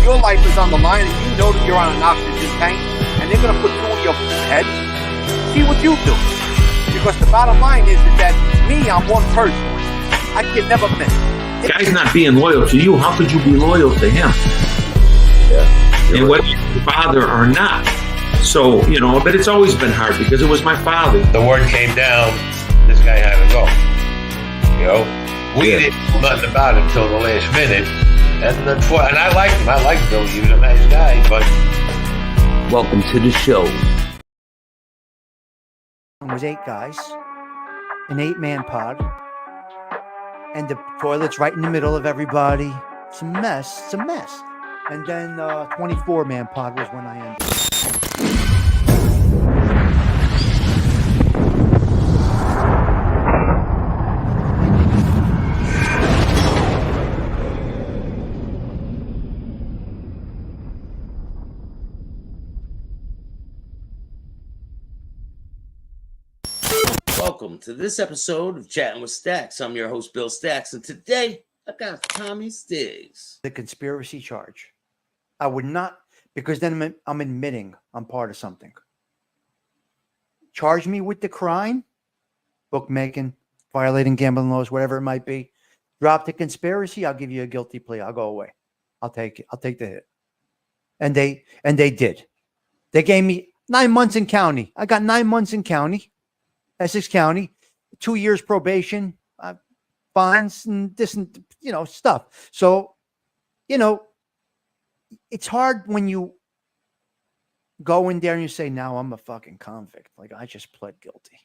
your life is on the line and you know that you're on an oxygen tank and they're going to put two in your head, see what you do. Because the bottom line is that me, I'm one person. I can never miss. Guy's not being loyal to you. How could you be loyal to him? Yeah. And whether you're your father or not. So, you know, but it's always been hard because it was my father. The word came down, this guy had to go. You know, we didn't know nothing about him until the last minute. And I liked him. I liked Bill. He was a nice guy, but... Welcome to the show. It was 8 guys, an 8-man pod, and the toilet's right in the middle of everybody. It's a mess. It's a mess. And then 24-man pod was when I ended. Welcome to this episode of Chatting with Staxx. I'm your host, Bill Staxx, and today I got Tommy Stigs. The conspiracy charge. I would not, because then I'm admitting I'm part of something. Charge me with the crime, bookmaking, violating gambling laws, whatever it might be. Drop the conspiracy, I'll give you a guilty plea. I'll go away. I'll take it. I'll take the hit. And they did. They gave me 9 months in county. I got 9 months in county. Essex County, 2 years probation, fines, and this and stuff. So, it's hard when you go in there and you say, "Now I'm a fucking convict." Like I just pled guilty,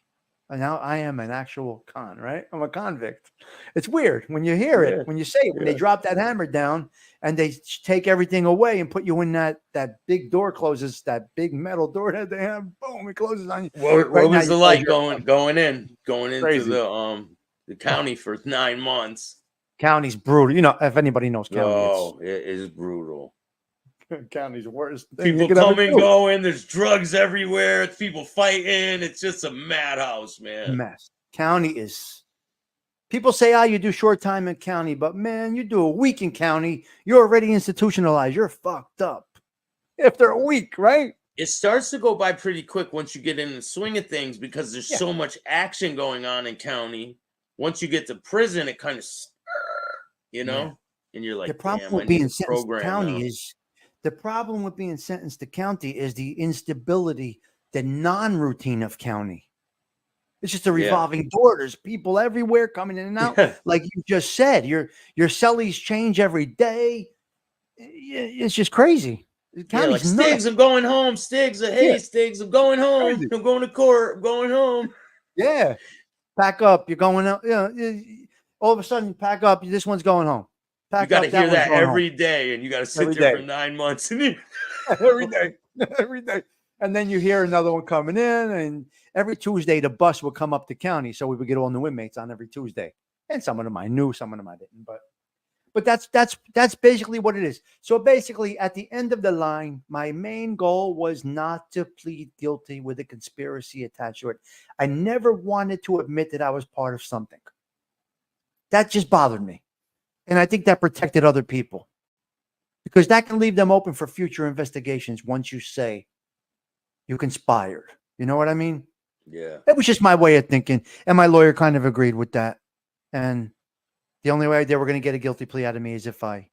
and now I am an actual con. Right? I'm a convict. It's weird when you hear it, when you say it, when they drop that hammer down and they take everything away and put you in that big door closes, that big metal door that they have. Boom! It closes on you. What was the like going into Crazy. the county for 9 months? County's brutal. If anybody knows county, it is brutal. County's worst. People come and go in. There's drugs everywhere. It's people fighting. It's just a madhouse, man. Mess. County is. People say, you do short time in county, but man, you do a week in county, you're already institutionalized. You're fucked up after a week, right? It starts to go by pretty quick once you get in the swing of things because there's so much action going on in county. Once you get to prison, it kind of, and you're like, the problem with being sentenced to county is the problem with being sentenced to county is the instability, the non-routine of county. It's just a revolving door. There's people everywhere coming in and out. Like you just said, your cellies change every day. It's just crazy. Like Stigs, I'm going home. Stigs, hey, Stigs, I'm going home. Crazy. I'm going to court. I'm going home. Yeah. Pack up. You're going out. All of a sudden, pack up. This one's going home. You got to hear that every day, and you got to sit there for 9 months. Every day. Every day. And then you hear another one coming in, and every Tuesday the bus would come up to county, so we would get all new inmates on every Tuesday. And some of them I knew, some of them I didn't. But that's basically what it is. So basically, at the end of the line, my main goal was not to plead guilty with a conspiracy attached to it. I never wanted to admit that I was part of something. That just bothered me, and I think that protected other people because that can leave them open for future investigations once you say you conspired. You know what I mean? Yeah. It was just my way of thinking. And my lawyer kind of agreed with that. And the only way they were going to get a guilty plea out of me is if I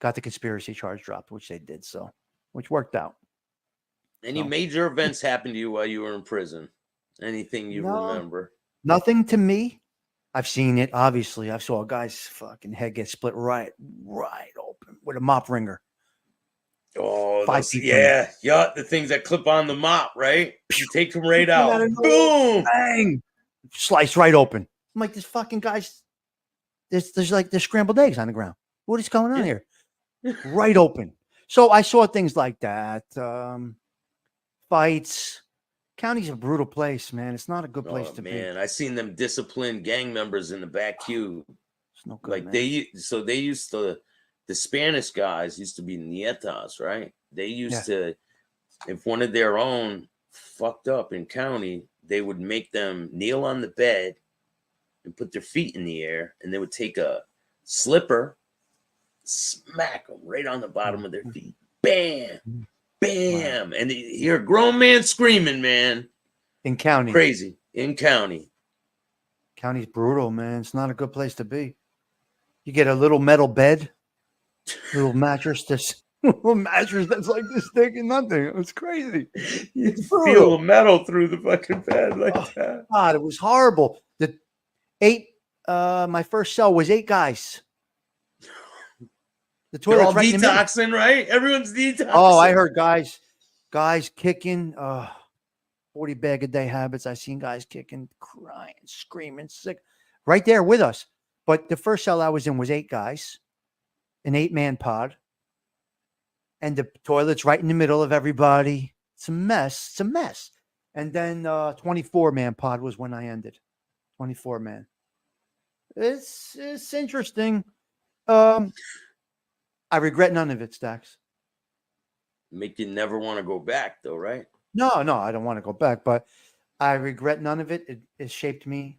got the conspiracy charge dropped, which they did. So, which worked out. Any major events happened to you while you were in prison? Anything you remember? Nothing to me. I've seen it. Obviously, I saw a guy's fucking head get split right open with a mop wringer. Oh, the things that clip on the mop, right? You take them right out. Boom! Bang! Slice right open. I'm like, this fucking guy's, there's scrambled eggs on the ground. What is going on here? Right open. So I saw things like that. Fights. County's a brutal place, man. It's not a good place to be. Man, I seen them discipline gang members in the back queue. It's no good, like man. they used to. The Spanish guys used to be nietas, right? They used to, if one of their own fucked up in county, they would make them kneel on the bed and put their feet in the air, and they would take a slipper smack them right on the bottom of their feet. Bam, bam. Wow. And you hear a grown man screaming, man. In county. Crazy. In county. County's brutal, man. It's not a good place to be. You get a little metal bed, little mattress that's like this thick and nothing. It's crazy. You feel the metal through the fucking bed like that. God, it was horrible. My first cell was 8 guys. The toilet's They're all right detoxing, right? Everyone's detoxing. Oh, I heard guys kicking. 40 bag a day habits. I seen guys kicking, crying, screaming, sick, right there with us. But the first cell I was in was 8 guys, an 8-man pod, and the toilet's right in the middle of everybody. It's a mess. It's a mess. And then 24-man pod was when I ended. 24-man. It's interesting. I regret none of it, Staxx. Make you never want to go back, though, right? No, I don't want to go back, but I regret none of it. It shaped me.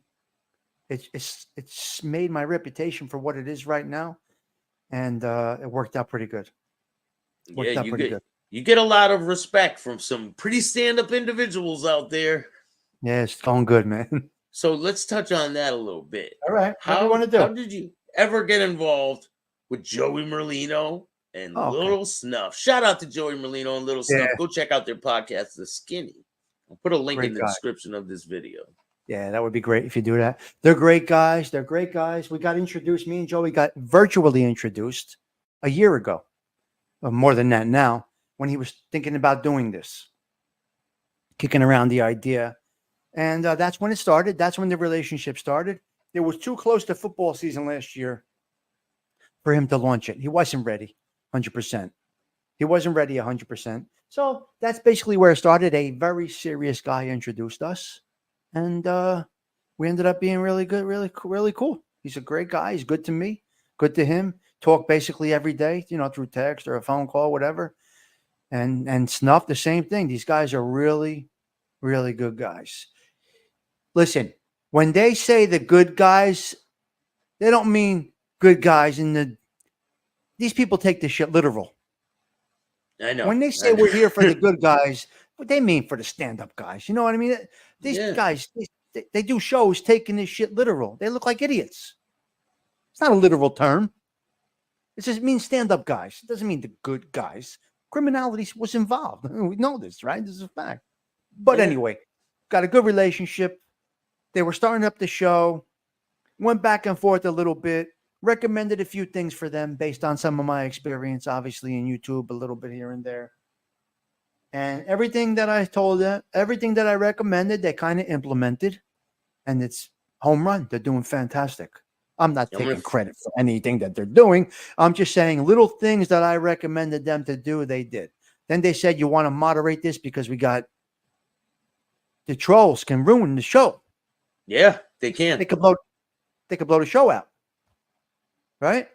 It's made my reputation for what it is right now, and it worked out pretty good. You get a lot of respect from some pretty stand-up individuals out there. Yeah, it's going good, man. So let's touch on that a little bit. All right. How do you want to do? How did you ever get involved with Joey Merlino and Little Snuff? Shout out to Joey Merlino and Little Snuff. Go check out their podcast, The Skinny. I'll put a link in the description of this video. Yeah, that would be great if you do that. They're great guys. We got introduced. Me and Joey got virtually introduced a year ago. More than that now, when he was thinking about doing this, kicking around the idea. And that's when it started. That's when the relationship started. It was too close to football season last year for him to launch it. He wasn't ready 100%. He wasn't ready 100%. So that's basically where it started. A very serious guy introduced us. And we ended up being really good, really cool. He's a great guy. He's good to me, good to him. Talk basically every day, through text or a phone call, whatever. And Snuff, the same thing. These guys are really, really good guys. Listen, when they say the good guys, they don't mean good guys these people take this shit literal. I know. When they say we're here for the good guys, what they mean for the stand-up guys. You know what I mean? These guys, they do shows taking this shit literal. They look like idiots. It's not a literal term. It just means stand-up guys. It doesn't mean the good guys. Criminality was involved. We know this, right? This is a fact. But anyway, got a good relationship. They were starting up the show. Went back and forth a little bit. Recommended a few things for them based on some of my experience, obviously, in YouTube, a little bit here and there. And everything that I told them, everything that I recommended, they kind of implemented. And it's home run. They're doing fantastic. I'm not taking credit for anything that they're doing. I'm just saying little things that I recommended them to do, they did. Then they said, you want to moderate this because we got the trolls can ruin the show. Yeah, they can. They could blow the show out. Right?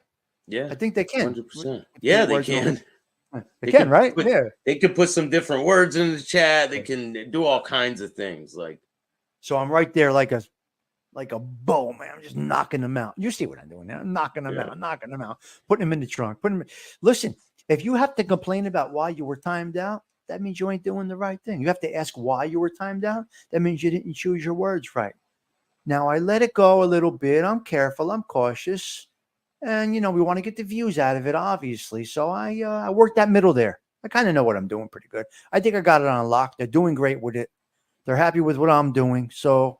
Yeah. I think they can. 100%. Yeah, they can. They can, right? They could put some different words in the chat. They can do all kinds of things. So I'm right there like a bow, man. I'm just knocking them out. You see what I'm doing now? I'm knocking them out, putting them in the trunk. Listen, if you have to complain about why you were timed out, that means you ain't doing the right thing. You have to ask why you were timed out. That means you didn't choose your words right. Now I let it go a little bit. I'm careful. I'm cautious. And, we want to get the views out of it, obviously. So I worked that middle there. I kind of know what I'm doing pretty good. I think I got it on lock. They're doing great with it. They're happy with what I'm doing. So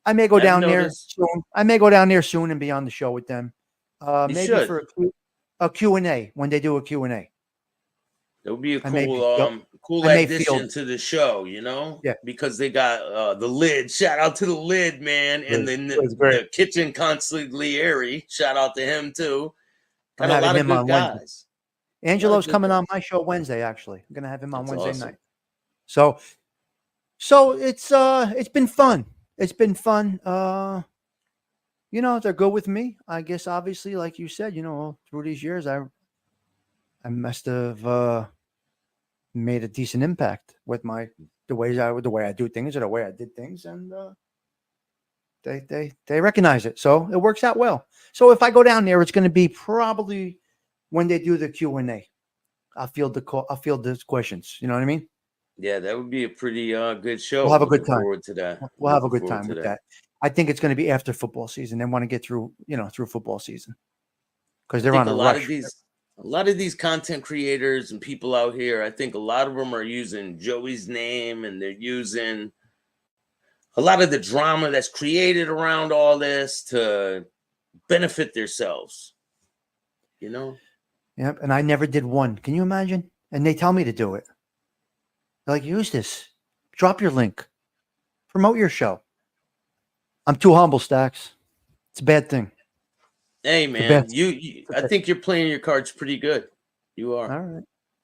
I may go down there soon. I may go down there soon and be on the show with them. Maybe for a Q&A when they do a Q&A. It would be a cool addition to the show, Yeah. Because they got the lid. Shout out to the lid, man. And then the kitchen consigliere. Shout out to him too. Got a lot of good guys. Angelo's coming on my show Wednesday, actually. I'm gonna have him on Wednesday night. So it's been fun. It's been fun. They're good with me. I guess obviously, like you said, through these years I must have made a decent impact with the way I do things or the way I did things, and they recognize it. So it works out well. So if I go down there, it's going to be probably when they do the Q&A. I'll field the questions. You know what I mean? Yeah, that would be a pretty good show. We'll have a good Looking time. forward to that. We'll have a Looking good forward time to with that. I think it's going to be after football season. They want to get through football season because they're on a rush. A lot of these content creators and people out here, I think a lot of them are using Joey's name, and they're using a lot of the drama that's created around all this to benefit themselves. You know? Yep. And I never did one. Can you imagine? And they tell me to do it. They're like, use this. Drop your link. Promote your show. I'm too humble, Staxx. It's a bad thing. Hey, man, I think you're playing your cards pretty good. You are. All right.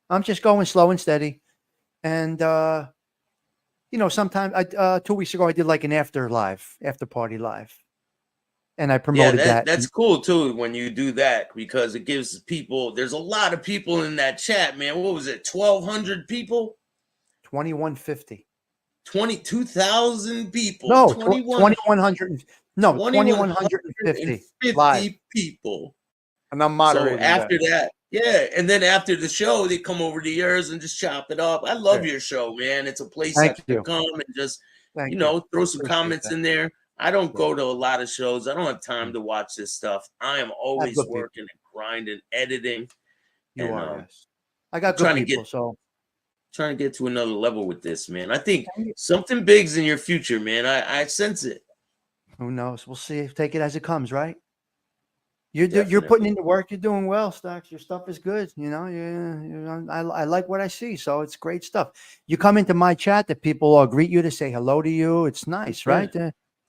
I'm just going slow and steady. And, sometimes 2 weeks ago, I did like an after party live. And I promoted that. That's cool, too, when you do that, because it gives people, there's a lot of people in that chat, man. What was it, 1,200 people? 2150. 22,000 people. No, 2,100. No, 2,150 live people. And I'm moderating. So after that, and then after the show, they come over to yours and just chop it up. I love your show, man. It's a place I can come and just, throw some comments in there. I don't go to a lot of shows. I don't have time to watch this stuff. I am always working and grinding, editing. You are, yes. I got good people, trying to get to another level with this, man. I think something big's in your future, man. I sense it. Who knows? We'll see. Take it as it comes, right? You're putting in the work. You're doing well, Staxx. Your stuff is good. I like what I see. So it's great stuff. You come into my chat, that people greet you to say hello to you. It's nice, right?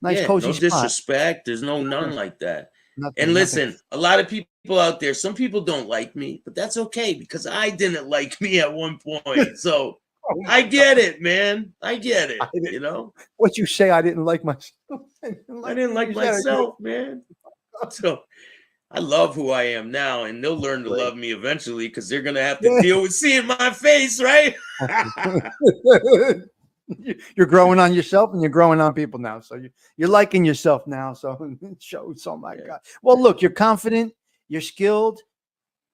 Nice, cozy spot. No disrespect. There's none like that. And listen, a lot of people out there, some people don't like me, but that's okay because I didn't like me at one point. So I get it, man. I get it. You know what you say? I didn't like myself. I didn't like myself, man. So I love who I am now, and they'll learn to love me eventually because they're gonna have to deal with seeing my face, right? You're growing on yourself and you're growing on people now. So you're liking yourself now. So it shows. Oh my God. Well, look, you're confident, you're skilled,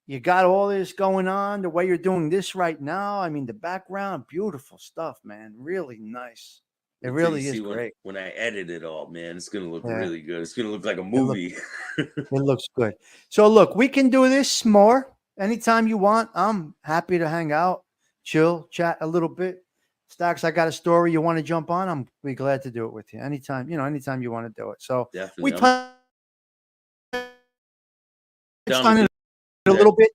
you got all this going on the way you're doing this right now. I mean, the background, beautiful stuff, man. Really nice. It really is great. When I edit it all, man, it's going to look really good. It's going to look like a movie. It looks good. So look, we can do this more anytime you want. I'm happy to hang out, chill, chat a little bit. Staxx, I got a story you want to jump on. I'm be glad to do it with you anytime. Anytime you want to do it. So definitely. We touched on it a little bit.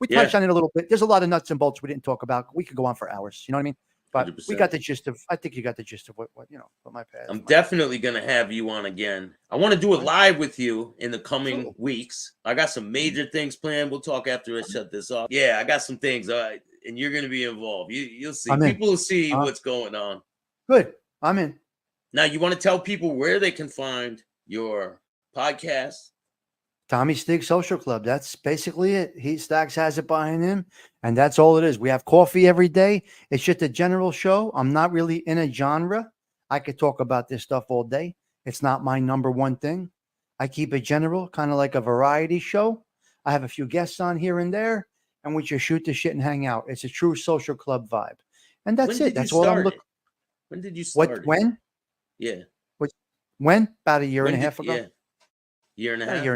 We touched on it a little bit. There's a lot of nuts and bolts we didn't talk about. We could go on for hours. You know what I mean? But 100%. We got the gist of. I think you got the gist of what my past. I'm definitely gonna have you on again. I want to do it live with you in the coming weeks. I got some major things planned. We'll talk after I shut this off. Yeah, I got some things. And you're going to be involved. You'll see. People will see what's going on. Good. I'm in. Now, you want to tell people where they can find your podcast? Tommy Stigs Social Club. That's basically it. Staxx has it behind him, and that's all it is. We have coffee every day. It's just a general show. I'm not really in a genre. I could talk about this stuff all day. It's not my number one thing. I keep it general, kind of like a variety show. I have a few guests on here and there. And we just shoot the shit and hang out. It's a true social club vibe. And that's it. That's all I'm looking. When did you start? When? Yeah. When? About a year and a half ago. Yeah. Year and a half. Year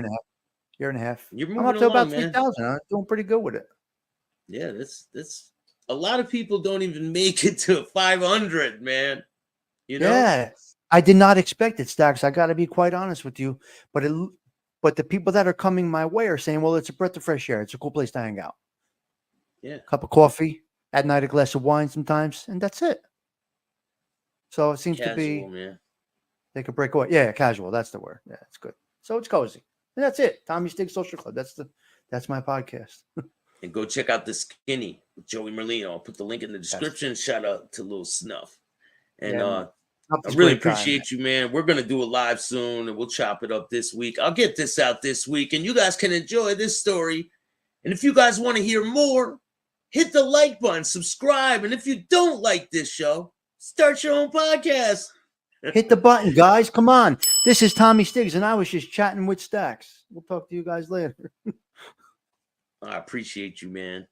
and a half. I'm up to about 3,000. I'm doing pretty good with it. Yeah, that's a lot of people don't even make it to 500, man. Yeah. I did not expect it, Staxx. I got to be quite honest with you. But the people that are coming my way are saying, well, it's a breath of fresh air. It's a cool place to hang out. Yeah. Cup of coffee, at night a glass of wine sometimes, and that's it. So it seems to be man. They could break away. Yeah, casual. That's the word. Yeah, it's good. So it's cozy. And that's it. Tommy Stigs Social Club. That's my podcast. And go check out the Skinny with Joey Merlino. I'll put the link in the description. Yes. Shout out to Lil Snuff. And I really appreciate you, man. We're going to do a live soon, and we'll chop it up this week. I'll get this out this week, and you guys can enjoy this story. And if you guys want to hear more, hit the like button, subscribe. And if you don't like this show, start your own podcast. Hit the button, guys. Come on. This is Tommy Stigs, and I was just chatting with Staxx. We'll talk to you guys later. I appreciate you, man.